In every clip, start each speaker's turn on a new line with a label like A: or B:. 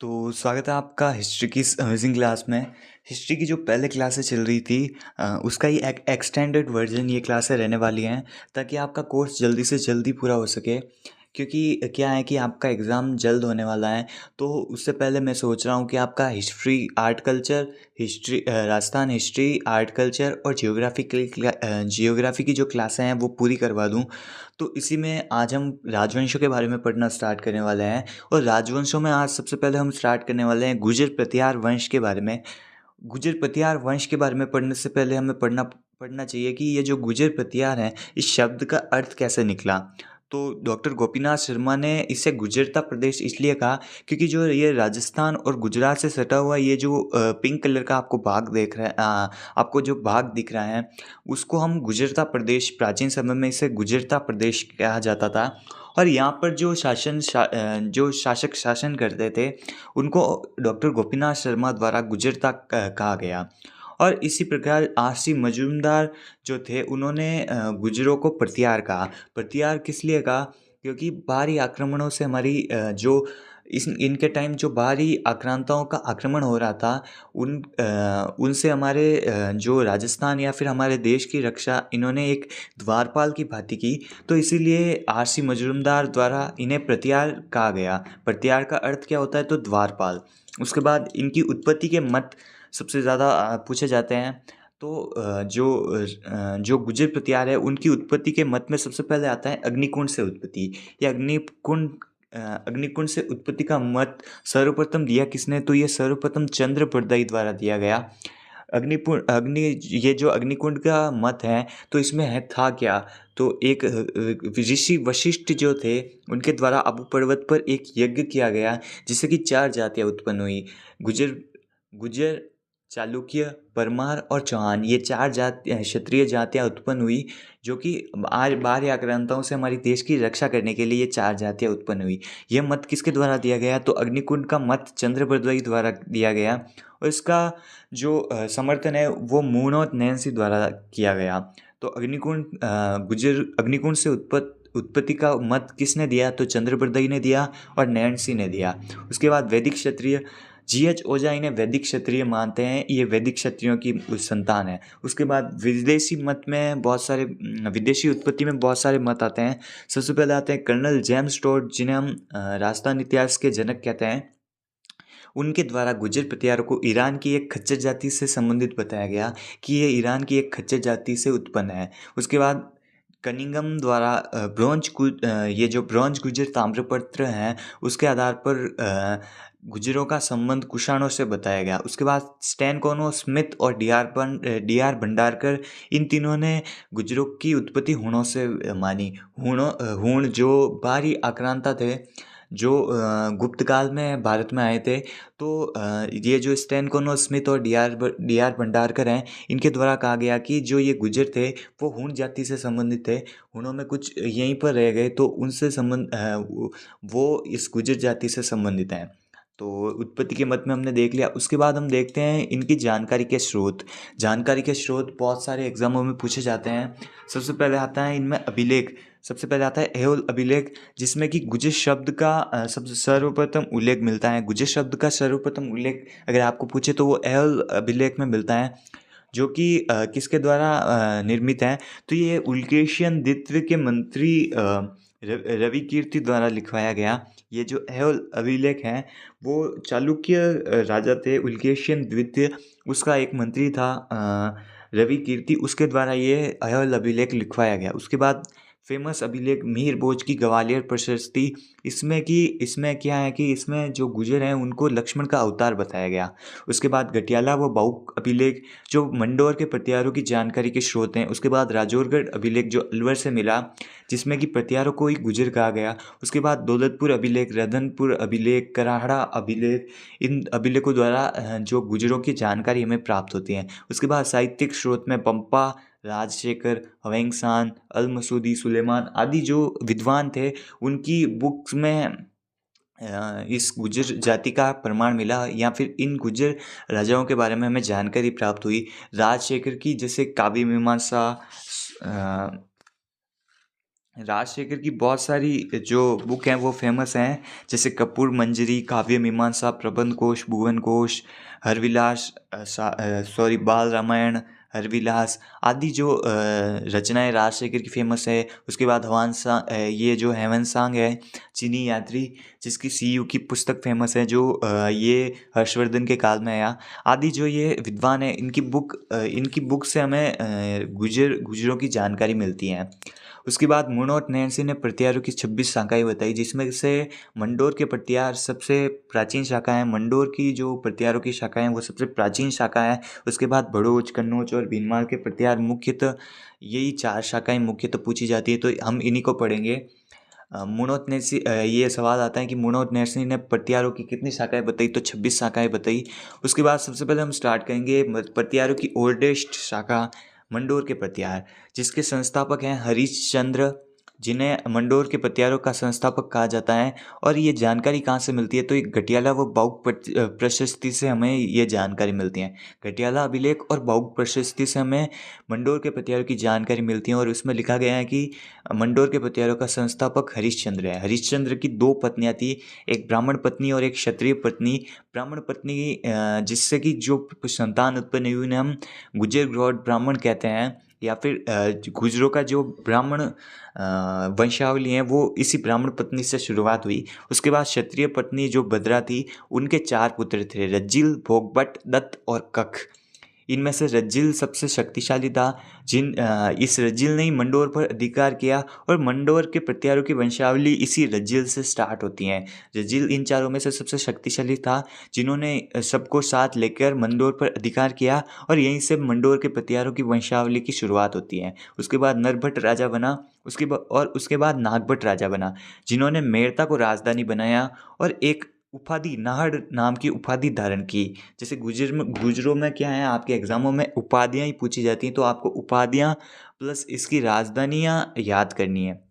A: तो स्वागत है आपका हिस्ट्री की इस अमेजिंग क्लास में। हिस्ट्री की जो पहले क्लासें चल रही थी उसका ही एक एक्सटेंडेड वर्जन ये क्लासें रहने वाली हैं ताकि आपका कोर्स जल्दी से जल्दी पूरा हो सके। क्योंकि क्या है कि आपका एग्ज़ाम जल्द होने वाला है, तो उससे पहले मैं सोच रहा हूँ कि आपका history art culture history Rajasthan history art culture और जियोग्राफी की जो क्लासें हैं वो पूरी करवा दूँ। तो इसी में आज हम राजवंशों के बारे में पढ़ना स्टार्ट करने वाले हैं। और राजवंशों में आज सबसे पहले हम स्टार्ट करने वाले हैं गुर्जर प्रतिहार वंश के बारे में। गुर्जर प्रतिहार वंश के बारे में पढ़ने से पहले हमें पढ़ना पढ़ना चाहिए कि ये जो गुर्जर प्रतिहार है, इस शब्द का अर्थ कैसे निकला। तो डॉक्टर गोपीनाथ शर्मा ने इसे गुर्जरता प्रदेश इसलिए कहा क्योंकि जो ये राजस्थान और गुजरात से सटा हुआ ये जो पिंक कलर का आपको भाग देख रहा है, आपको जो भाग दिख रहा है, उसको हम गुर्जरता प्रदेश, प्राचीन समय में इसे गुर्जरता प्रदेश कहा जाता था। और यहाँ पर जो शासक शासन करते थे, उनको डॉक्टर गोपीनाथ शर्मा द्वारा गुर्जरता कहा गया। और इसी प्रकार आरसी मजूमदार जो थे, उन्होंने गुर्जरों को प्रतिहार कहा। प्रतिहार किस लिए कहा? क्योंकि बाहरी आक्रमणों से हमारी जो इनके टाइम जो बाहरी आक्रांताओं का आक्रमण हो रहा था, उनसे हमारे जो राजस्थान या फिर हमारे देश की रक्षा इन्होंने एक द्वारपाल की भांति की। तो इसीलिए आरसी मजूमदार द्वारा इन्हें प्रतिहार कहा गया। प्रतिहार का अर्थ क्या होता है? तो द्वारपाल। उसके बाद इनकी उत्पत्ति के मत सबसे ज़्यादा पूछे जाते हैं। तो जो गुर्जर प्रतिहार है, उनकी उत्पत्ति के मत में सबसे पहले आता है अग्निकुंड से उत्पत्ति। या अग्निकुंड से उत्पत्ति का मत सर्वप्रथम दिया किसने? तो ये सर्वप्रथम चंद्रप्रदायी द्वारा दिया गया। ये जो अग्निकुंड का मत है, तो इसमें है था क्या? तो एक ऋषि वशिष्ठ जो थे, उनके द्वारा आबू पर्वत पर एक यज्ञ किया गया जिससे कि 4 जातियाँ उत्पन्न हुई। गुर्जर गुर्जर चालुक्य, परमार और चौहान, ये 4 क्षत्रिय जातियाँ उत्पन्न हुई, जो कि आज बाहरी आक्रांताओं से हमारी देश की रक्षा करने के लिए ये 4 जातियाँ उत्पन्न हुई। यह मत किसके द्वारा दिया गया? तो अग्निकुंड का मत चंद्रप्रदायी द्वारा दिया गया। और इसका जो समर्थन है वो मूणोत नैन्सी द्वारा किया गया। तो अग्निकुंड से उत्पत्ति का मत किसने दिया? तो चंद्रप्रदायी ने दिया और नैन्सी ने दिया। उसके बाद वैदिक क्षत्रिय, जीएच ओझा इन्हें वैदिक क्षत्रिय मानते हैं, ये वैदिक क्षत्रियों की संतान है। उसके बाद विदेशी उत्पत्ति में बहुत सारे मत आते हैं। सबसे पहले आते हैं कर्नल जेम्स टोड, जिन्हें हम राजस्थान इतिहास के जनक कहते हैं। उनके द्वारा गुर्जर प्रतिहारों को ईरान की एक खच्चर जाति से संबंधित बताया गया कि ये ईरान की एक खच्चर जाति से उत्पन्न है। उसके बाद कनिंगम द्वारा ये जो ब्रॉन्ज गुर्जर ताम्रपत्र हैं, उसके आधार पर गुर्जरों का संबंध कुषाणों से बताया गया। उसके बाद स्टैनकोनो, स्मिथ और डी आर भंडारकर, इन तीनों ने गुर्जरों की उत्पत्ति हूणों से मानी। हूण जो बाहरी आक्रांता थे, जो गुप्त काल में भारत में आए थे। तो ये जो स्टैनकोनो, स्मिथ और डी आर भंडारकर हैं, इनके द्वारा कहा गया कि जो ये गुर्जर थे वो हूण जाति से संबंधित थे। हूणों में कुछ यहीं पर रह गए, तो उनसे वो इस गुर्जर जाति से संबंधित हैं। तो उत्पत्ति के मत में हमने देख लिया। उसके बाद हम देखते हैं इनकी जानकारी के स्रोत। जानकारी के स्रोत बहुत सारे एग्जामों में पूछे जाते हैं। सबसे पहले आता है इनमें अभिलेख। सबसे पहले आता है एहोल अभिलेख, जिसमें कि गुर्जर शब्द का सबसे सर्वप्रथम उल्लेख मिलता है। गुर्जर शब्द का सर्वप्रथम उल्लेख अगर आपको पूछे तो वो एहोल अभिलेख में मिलता है, जो कि किसके द्वारा निर्मित है? तो ये उल्केशियन द्वितीय के मंत्री रवि कीर्ति द्वारा लिखवाया गया। ये जो एहोल अभिलेख है, वो चालुक्य राजा थे उल्केशियन द्वितीय, उसका एक मंत्री था रवि कीर्ति, उसके द्वारा ये एहोल अभिलेख लिखवाया गया। उसके बाद फेमस अभिलेख मिहिर भोज की ग्वालियर प्रशस्ति। इसमें क्या है कि इसमें जो गुर्जर हैं उनको लक्ष्मण का अवतार बताया गया। उसके बाद गटियाला व बाउक अभिलेख, जो मंडोर के प्रतिहारों की जानकारी के स्रोत हैं। उसके बाद राजौरगढ़ अभिलेख, जो अलवर से मिला, जिसमें कि प्रतिहारों को ही गुर्जर कहा गया। उसके बाद दौलतपुर अभिलेख, रतनपुर अभिलेख, कराहड़ा अभिलेख, इन अभिलेखों द्वारा जो गुर्जरों की जानकारी हमें प्राप्त होती है। उसके बाद साहित्यिक स्रोत में पंपा, राजशेखर, हवेंगसान, अल मसूदी, सुलेमान आदि जो विद्वान थे, उनकी बुक्स में इस गुर्जर जाति का प्रमाण मिला, या फिर इन गुर्जर राजाओं के बारे में हमें जानकारी प्राप्त हुई। राजशेखर की जैसे काव्य मीमांसा, राजशेखर की बहुत सारी जो बुक हैं वो फेमस हैं, जैसे कपूर मंजरी, काव्य मीमांसा, प्रबंध कोश, भुवन कोश, हरविलास, बाल रामायण, हरविलास आदि जो रचनाएं राजशेखर की फेमस है। उसके बाद ये जो हेवन सांग है, चीनी यात्री, जिसकी सीयू की पुस्तक फेमस है, जो ये हर्षवर्धन के काल में आया। आदि जो ये विद्वान है, इनकी बुक से हमें गुजरों की जानकारी मिलती है। उसके बाद मुनोट नैन्सी ने प्रत्यारों की 26 शाखाएं बताई, जिसमें से मंडोर के प्रत्यार सबसे प्राचीन शाखा है। मंडोर की जो प्रत्यारों की शाखा है वो सबसे प्राचीन शाखा है। उसके बाद भड़ोच, कन्नौज और भीनमाल के प्रत्यार मुख्यतः, यही 4 शाखाएं मुख्यतः पूछी जाती है, तो हम इन्हीं को पढ़ेंगे। मुनोत नैन्सी, ये सवाल आता है कि मुनोत नैन्सी ने प्रत्यारों की कितनी शाखाएं बताई, तो 26 शाखाएं बताई। उसके बाद सबसे पहले हम स्टार्ट करेंगे प्रत्यारों की ओल्डेस्ट शाखा, मंडोर के प्रत्यार, जिसके संस्थापक हैं हरिश्चंद्र, जिन्हें मंडोर के प्रत्यारों का संस्थापक कहा जाता है। और ये जानकारी कहाँ से मिलती है, तो एक घटियाला व बाउक प्रशस्ति से हमें ये जानकारी मिलती है। घटियाला अभिलेख और बाउक प्रशस्ति से हमें मंडोर के प्रत्यारों की जानकारी मिलती है, और उसमें लिखा गया है कि मंडोर के प्रत्यारों का संस्थापक हरिश्चंद्र है। हरिश्चंद्र की 2 पत्नियां थी, एक ब्राह्मण पत्नी और एक क्षत्रिय पत्नी। ब्राह्मण पत्नी जिससे कि जो संतान उत्पन्न हुई उन्हें हम गुजर गौड़ ब्राह्मण कहते हैं, या फिर गुजरों का जो ब्राह्मण वंशावली है वो इसी ब्राह्मण पत्नी से शुरुआत हुई। उसके बाद क्षत्रिय पत्नी जो भद्रा थी, उनके 4 पुत्र थे, रज्जिल, भोगभट, दत्त और कख। इनमें से रज्जिल सबसे शक्तिशाली था। इस रज्जिल ने ही मंडोर पर अधिकार किया, और मंडोर के प्रत्यारों की वंशावली इसी रज्जिल से स्टार्ट होती है। रज्जिल इन चारों में से सबसे शक्तिशाली था, जिन्होंने सबको साथ लेकर मंडोर पर अधिकार किया, और यहीं से मंडोर के प्रत्यारों की वंशावली की शुरुआत होती है। उसके बाद नरभट्ट राजा बना, उसके बाद नागभट्ट राजा बना, जिन्होंने मेड़ता को राजधानी बनाया और एक उपाधि, नाहड़ नाम की उपाधि धारण की। जैसे गुजरों में क्या है, आपके एग्जामों में उपाधियाँ ही पूछी जाती हैं, तो आपको उपाधियाँ प्लस इसकी राजधानियाँ याद करनी है।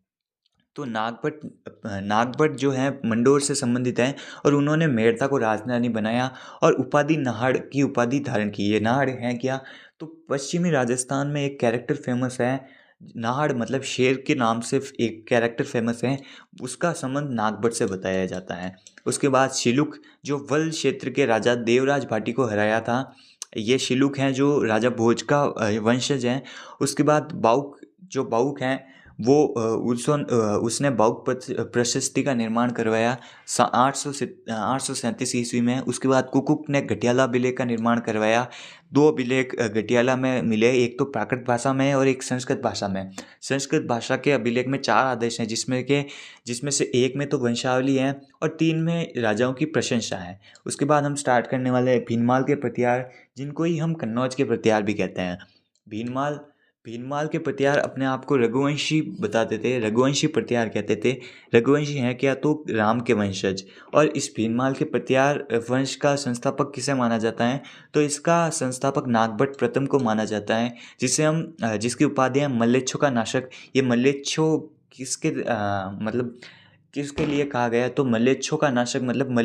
A: तो नागभट्ट जो है मंडोर से संबंधित हैं, और उन्होंने मेड़ता को राजधानी बनाया और उपाधि नाहड़ की उपाधि धारण की। ये नाहड़ है क्या, तो पश्चिमी राजस्थान में एक कैरेक्टर फेमस है, नाहड़ मतलब शेर के नाम से एक कैरेक्टर फेमस है, उसका संबंध नागभट्ट से बताया जाता है। उसके बाद शिलुक, जो वल क्षेत्र के राजा देवराज भाटी को हराया था, ये शिलुक हैं जो राजा भोज का वंशज हैं। उसके बाद बाउक हैं, वो उसने बाउक प्रशस्ति का निर्माण करवाया 837 ईस्वी में। उसके बाद कुकुक ने घटियाला अभिलेख का निर्माण करवाया। 2 अभिलेख घटियाला में मिले, एक तो प्राकृत भाषा में और एक संस्कृत भाषा में। संस्कृत भाषा के अभिलेख में 4 आदेश हैं, जिसमें से एक में तो वंशावली है और 3 में राजाओं की प्रशंसा है। उसके बाद हम स्टार्ट करने वाले हैं भीनमाल के प्रत्यार, जिनको ही हम कन्नौज के प्रत्यार भी कहते हैं। भीनमाल के प्रत्यार अपने आप को रघुवंशी बताते थे, रघुवंशी प्रत्यार कहते थे। रघुवंशी हैं क्या, तो राम के वंशज। और इस भीनमाल के प्रत्यार वंश का संस्थापक किसे माना जाता है, तो इसका संस्थापक नागभट्ट प्रथम को माना जाता है, जिसकी उपाधि है मल्लेच्छों का नाशक। ये मल्लेच्छो मतलब किसके लिए कहा गया, तो मलेच्छों का नाशक मतलब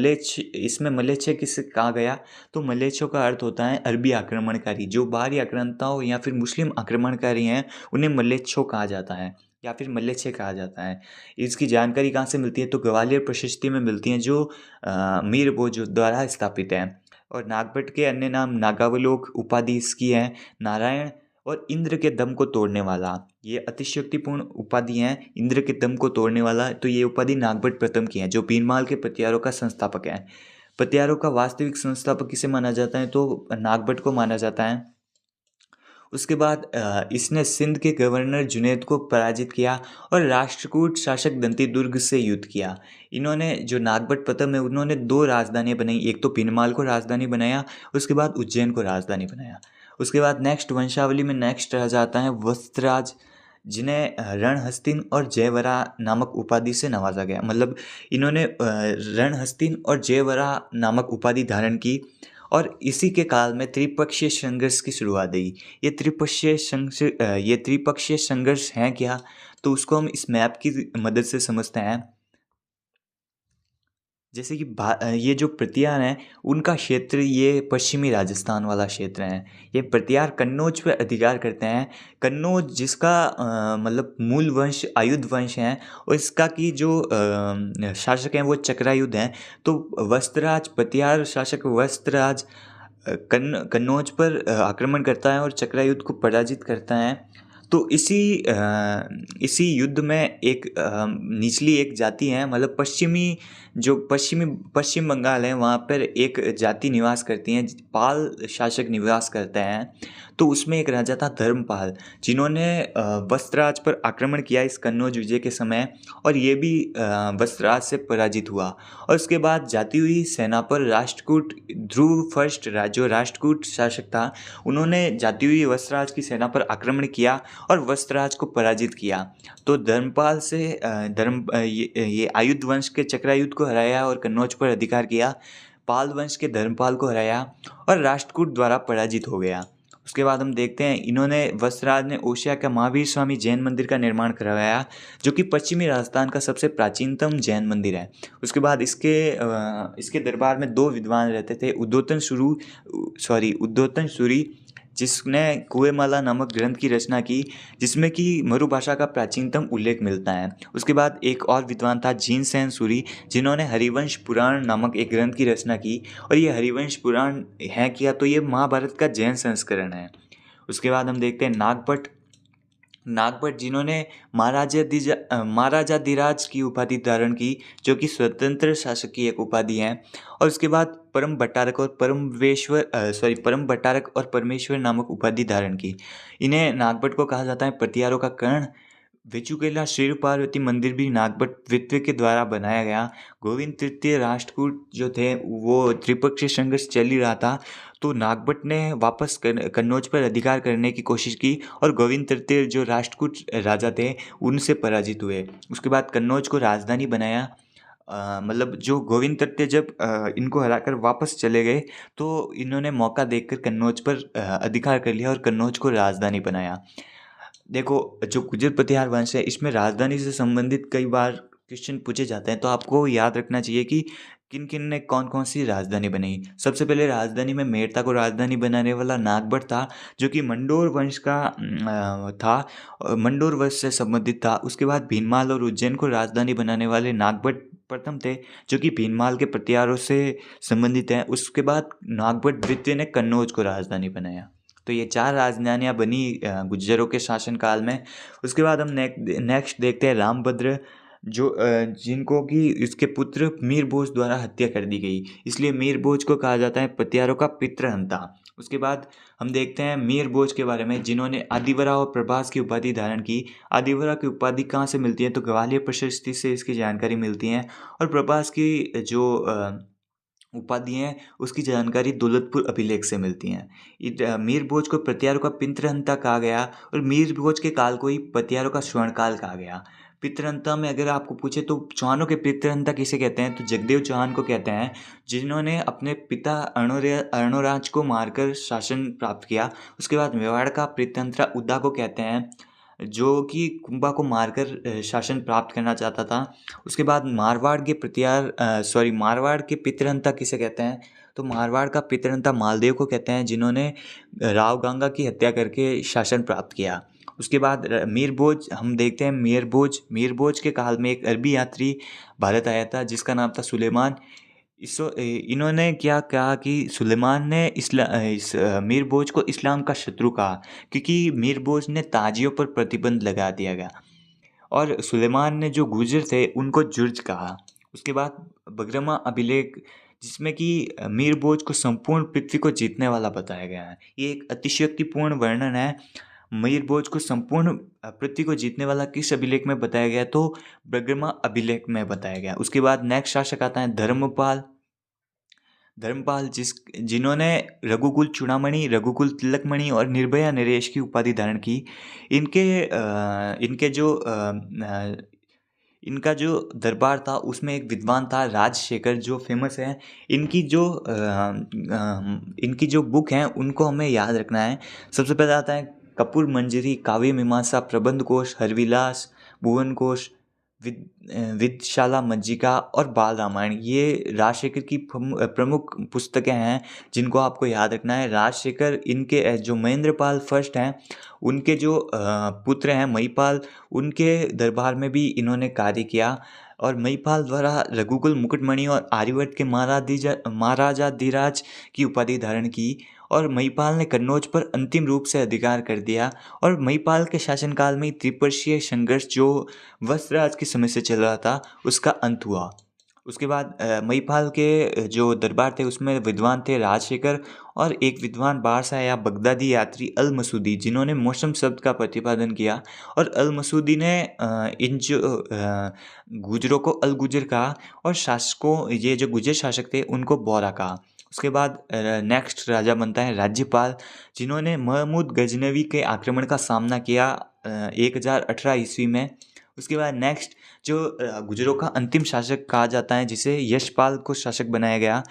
A: इसमें मलेच्छ किसे कहा गया, तो मलेच्छों का अर्थ होता है अरबी आक्रमणकारी। जो बाहरी आक्रांताओं या फिर मुस्लिम आक्रमणकारी हैं, उन्हें मलेच्छों कहा जाता है या फिर मलेच्छे कहा जाता है। इसकी जानकारी कहाँ से मिलती है, तो ग्वालियर प्रशस्ति में मिलती है, जो मीर भोज द्वारा स्थापित है। और नागभट्ट के अन्य नाम नागावलोक उपाधि इसकी है, नारायण और इंद्र के दम को तोड़ने वाला, ये अतिशयोक्तिपूर्ण उपाधि हैं, इंद्र के दम को तोड़ने वाला। तो ये उपाधि नागभट्ट प्रथम की है, जो भीनमाल के प्रत्यारों का संस्थापक है। प्रत्यारों का वास्तविक संस्थापक किसे माना जाता है, तो नागभट्ट को माना जाता है। उसके बाद इसने सिंध के गवर्नर जुनैद को पराजित किया और राष्ट्रकूट शासक दंती दुर्ग से युद्ध किया। इन्होंने, जो नागभट्ट प्रथम है, उन्होंने 2 राजधानियाँ बनाई, एक तो भीनमाल को राजधानी बनाया, उसके बाद उज्जैन को राजधानी बनाया। उसके बाद नेक्स्ट वंशावली में नेक्स्ट राजा आता है वत्सराज, जिन्हें रणहस्तिन और जयवरा नामक उपाधि से नवाजा गया। मतलब इन्होंने रणहस्तिन और जयवरा नामक उपाधि धारण की, और इसी के काल में त्रिपक्षीय संघर्ष की शुरुआत हुई। ये त्रिपक्षीय संघर्ष हैं क्या, तो उसको हम इस मैप की मदद से समझते हैं। जैसे कि ये जो प्रतिहार हैं उनका क्षेत्र ये पश्चिमी राजस्थान वाला क्षेत्र है। ये प्रतिहार कन्नौज पर अधिकार करते हैं। कन्नौज जिसका मतलब मूल वंश आयुध वंश है और इसका की जो शासक हैं वो चक्रायुध हैं। तो वस्त्रराज प्रतिहार शासक वस्त्रराज कन्नौज पर आक्रमण करता है और चक्रायुध को पराजित करता है। तो इसी युद्ध में एक निचली एक जाति है, मतलब पश्चिम बंगाल है, वहाँ पर एक जाति निवास करती हैं, पाल शासक निवास करते हैं। तो उसमें एक राजा था धर्मपाल, जिन्होंने वस्त्रराज पर आक्रमण किया इस कन्नौज विजय के समय, और ये भी वस्त्रराज से पराजित हुआ। और उसके बाद जाती हुई सेना पर राष्ट्रकूट ध्रुव फर्स्ट जो राष्ट्रकूट शासक था, उन्होंने जाती हुई वस्त्रराज की सेना पर आक्रमण किया और वस्त्रराज को पराजित किया। तो धर्मपाल से ये आयुध वंश के चक्रायुध को हराया और कन्नौज पर अधिकार किया। पाल वंश के धर्मपाल को हराया और राष्ट्रकूट द्वारा पराजित हो गया। उसके बाद हम देखते हैं इन्होंने वस्त्रराज ने ओसिया का महावीर स्वामी जैन मंदिर का निर्माण करवाया, जो कि पश्चिमी राजस्थान का सबसे प्राचीनतम जैन मंदिर है। उसके बाद इसके दरबार में दो विद्वान रहते थे, उद्योतन सूरी, जिसने कुएमाला नामक ग्रंथ की रचना की, जिसमें कि मरु भाषा का प्राचीनतम उल्लेख मिलता है। उसके बाद एक और विद्वान था जीनसेन सूरी, जिन्होंने हरिवंश पुराण नामक एक ग्रंथ की रचना की, और ये हरिवंश पुराण है क्या, तो ये महाभारत का जैन संस्करण है। उसके बाद हम देखते हैं नागभट्ट, जिन्होंने महाराजाधिराज की उपाधि धारण की, जो कि स्वतंत्र शासक की एक उपाधि है। और उसके बाद परम भट्टारक और परमेश्वर नामक उपाधि धारण की। इन्हें नागभट्ट को कहा जाता है प्रतिहारों का कर्ण। वेचुकेला शिव पार्वती मंदिर भी नागभट्ट द्वितीय के द्वारा बनाया गया। गोविंद तृतीय राष्ट्रकूट जो थे वो त्रिपक्षीय संघर्ष चल ही रहा था, तो नागभट्ट ने वापस कन्नौज पर अधिकार करने की कोशिश की और गोविंद तृतीय जो राष्ट्रकूट राजा थे उनसे पराजित हुए। उसके बाद कन्नौज को राजधानी बनाया। मतलब जो गोविंद तृतीय जब इनको हराकर वापस चले गए, तो इन्होंने मौका देखकर कन्नौज पर अधिकार कर लिया और कन्नौज को राजधानी बनाया। देखो, जो गुर्जर प्रतिहार वंश है इसमें राजधानी से संबंधित कई बार क्वेश्चन पूछे जाते हैं, तो आपको याद रखना चाहिए कि किन किन ने कौन कौन सी राजधानी बनाई। सबसे पहले राजधानी में मेड़ता को राजधानी बनाने वाला नागभट्ट था, जो कि मंडोर वंश का था, मंडोर वंश से संबंधित था। उसके बाद भीनमाल और उज्जैन को राजधानी बनाने वाले नागभट्ट प्रथम थे, जो कि भीनमाल के प्रतिहारों से संबंधित हैं। उसके बाद नागभट्ट द्वितीय ने कन्नौज को राजधानी बनाया। तो ये 4 राजधानियाँ बनी गुज्जरों के शासनकाल में। उसके बाद हम नेक्स्ट देखते हैं रामभद्र, जो जिनको कि इसके पुत्र मीरभोज द्वारा हत्या कर दी गई, इसलिए मीरभोज को कहा जाता है प्रतिहारों का पितृहंता। उसके बाद हम देखते हैं मीरभोज के बारे में, जिन्होंने आदिवरा और प्रभास की उपाधि धारण की। आदिवरा की उपाधि कहाँ से मिलती है, तो ग्वालियर प्रशस्ति से इसकी जानकारी मिलती है, और प्रभास की जो उपाधि हैं उसकी जानकारी दौलतपुर अभिलेख से मिलती हैं। मीरभोज को प्रतिहारों का पितृहंता कहा गया और मीरभोज के काल को ही प्रतिहारों का स्वर्णकाल कहा गया। पितृहंता में अगर आपको पूछे तो चौहानों के पितृहंता किसे कहते हैं, तो जगदेव चौहान को कहते हैं, जिन्होंने अपने पिता अर्णोराज को मारकर शासन प्राप्त किया। उसके बाद मेवाड़ का पितृहंता उदा को कहते हैं, जो कि कुंभा को मारकर शासन प्राप्त करना चाहता था। उसके बाद मारवाड़ के पितृहंता किसे कहते हैं, तो मारवाड़ का पितृहंता मालदेव को कहते हैं, जिन्होंने राव गंगा की हत्या करके शासन प्राप्त किया। उसके बाद मीरभोज हम देखते हैं। मीरभोज के काल में एक अरबी यात्री भारत आया था, जिसका नाम था सुलेमान। इन्होंने क्या कहा कि सुलेमान ने मीरभोज को इस्लाम का शत्रु कहा, क्योंकि मीरभोज ने ताजियों पर प्रतिबंध लगा दिया गया, और सुलेमान ने जो गुर्जर थे उनको जुर्ज कहा। उसके बाद बगरमा अभिलेख, जिसमें कि मीरभोज को संपूर्ण पृथ्वी को जीतने वाला बताया गया है। ये एक अतिशयोक्तिपूर्ण वर्णन है। मीरभोज को संपूर्ण पृथ्वी को जीतने वाला किस अभिलेख में बताया गया, तो बगरमा अभिलेख में बताया गया। उसके बाद नेक्स्ट शासक आता है धर्मपाल, जिन्होंने रघुकुल चूड़ामणि, रघुकुल तिलकमणि और निर्भया नरेश की उपाधि धारण की। इनका जो दरबार था उसमें एक विद्वान था राजशेखर, जो फेमस है। इनकी जो बुक हैं उनको हमें याद रखना है। सबसे पहले आता है कपूर मंजरी, काव्य मीमांसा, प्रबंध कोश, हरविलास, भुवन कोश, विद्याशाला मज्जिका और बाल रामायण, ये राजशेखर की प्रमुख पुस्तकें हैं जिनको आपको याद रखना है। राजशेखर इनके जो महेंद्रपाल फर्स्ट हैं उनके जो पुत्र हैं महिपाल, उनके दरबार में भी इन्होंने कार्य किया और महिपाल द्वारा रघुकुल मुकुटमणि और आर्यवर्त के महाराजाधिराज की उपाधि धारण की और महिपाल ने कन्नौज पर अंतिम रूप से अधिकार कर दिया। और महिपाल के शासनकाल में त्रिपक्षीय संघर्ष जो वत्सराज के समय से चल रहा था उसका अंत हुआ। उसके बाद महिपाल के जो दरबार थे उसमें विद्वान थे राजशेखर और एक विद्वान बारशाह या बगदादी यात्री अल मसूदी, जिन्होंने मौसम शब्द का प्रतिपादन किया। और अल मसूदी ने इन जो गुजरों को अल गुजर कहा और शासकों, ये जो गुजर शासक थे उनको बोरा कहा। उसके बाद नेक्स्ट राजा बनता है राज्यपाल, जिन्होंने महमूद गजनवी के आक्रमण का सामना किया 1018 ईस्वी में। उसके बाद नेक्स्ट जो गुजरों का अंतिम शासक कहा जाता है, जिसे यशपाल को शासक बनाया गया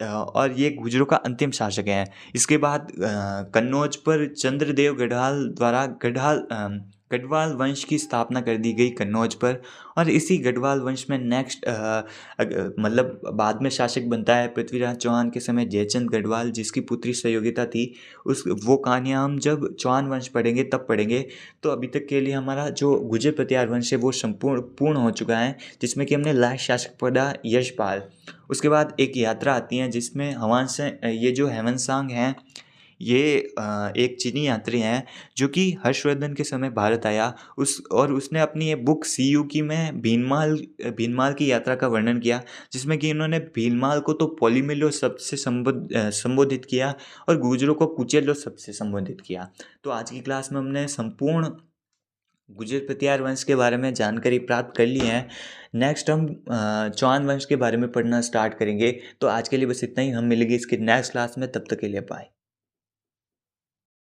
A: और ये गुजरों का अंतिम शासक है। इसके बाद कन्नौज पर चंद्रदेव गढ़वाल द्वारा गढ़वाल वंश की स्थापना कर दी गई कन्नौज पर। और इसी गढ़वाल वंश में नेक्स्ट मतलब बाद में शासक बनता है पृथ्वीराज चौहान के समय जयचंद गढ़वाल, जिसकी पुत्री सहयोगिता थी। वो कहानियाँ हम जब चौहान वंश पढ़ेंगे तब पढ़ेंगे। तो अभी तक के लिए हमारा जो गुर्जर प्रतिहार वंश है वो पूर्ण हो चुका है, जिसमें कि हमने लास्ट शासक पढ़ा यशपाल। उसके बाद एक यात्रा आती है जिसमें ये जो हेवनसांग हैं ये एक चीनी यात्री हैं जो कि हर्षवर्धन के समय भारत आया उसने अपनी ये बुक सियुकी में भीनमाल की यात्रा का वर्णन किया, जिसमें कि इन्होंने भीनमाल को तो पोलीमिलो शब्द से संबोधित किया और गुर्जरों को कुचेलो शब्द से संबोधित किया। तो आज की क्लास में हमने संपूर्ण गुर्जर प्रतिहार वंश के बारे में जानकारी प्राप्त कर ली है। नेक्स्ट हम चौहान वंश के बारे में पढ़ना स्टार्ट करेंगे। तो आज के लिए बस इतना ही, हम मिलेंगे इसके नेक्स्ट क्लास में, तब तक के लिए बाय।